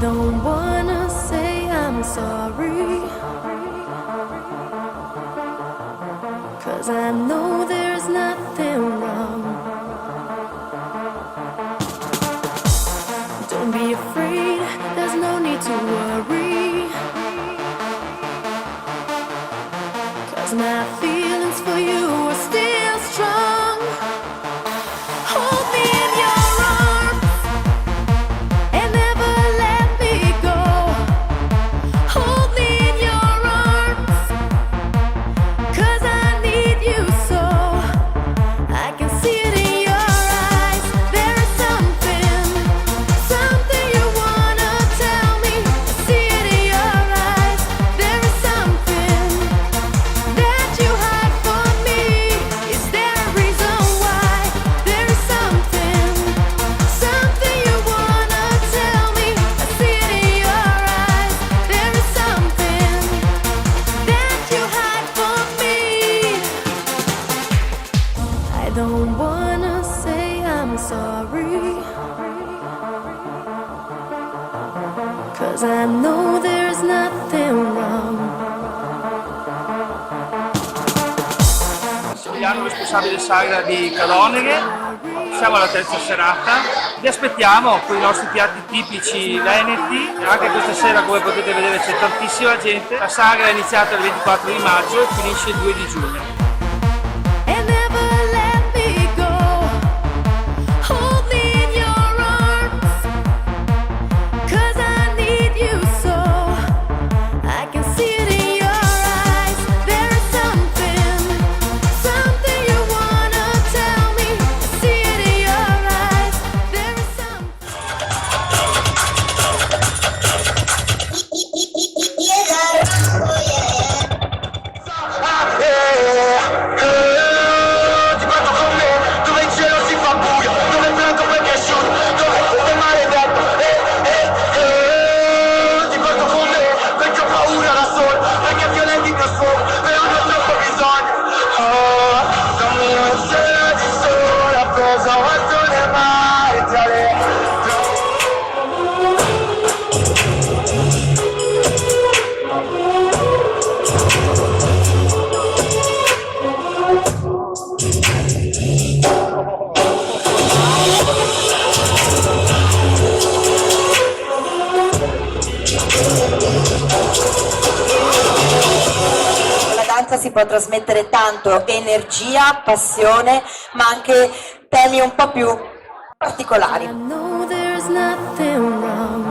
don't wanna say I'm sorry, 'cause I know there's nothing wrong. Don't be afraid, there's no need to worry, 'cause my feelings for you are still strong. Hold me in your arms and never let me go. Hold me in your arms, 'cause I need you so. I can see it in your eyes. There is something you wanna tell me. I see it in your eyes. There is something that you hide from me. Is there a reason why? There is something you wanna tell me. I see it in your eyes. There is something that you hide from me. I don't wanna say I'm sorry, 'cause I know there's nothing wrong. Massimiliano, responsabile sagra di Caloneghe. Siamo alla terza serata. Vi aspettiamo con i nostri piatti tipici veneti. Anche questa sera, come potete vedere, c'è tantissima gente. La sagra è iniziata il 24 di maggio e finisce il 2 di giugno. And never let me go. Hold me in your arms, 'cause I need you so. I can see it in your eyes. There is something you wanna tell me. I see it in your eyes. There is something. Ti porto con me, dove il cielo si fa buio, dove il vento è cresciuto, dove è maledetto. Ti porto con me, perché ho paura da solo, perché violenti non sono, però non ho troppo bisogno. Cammino in cielo di sole, appeso alto nel mare tra le. Con la danza si può trasmettere tanto energia, passione, ma anche temi un po' più particolari. I know there's nothing wrong.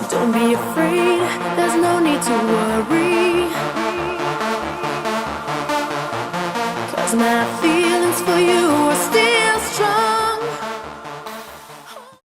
Don't be afraid, there's no need to worry, 'cause my feelings for you are still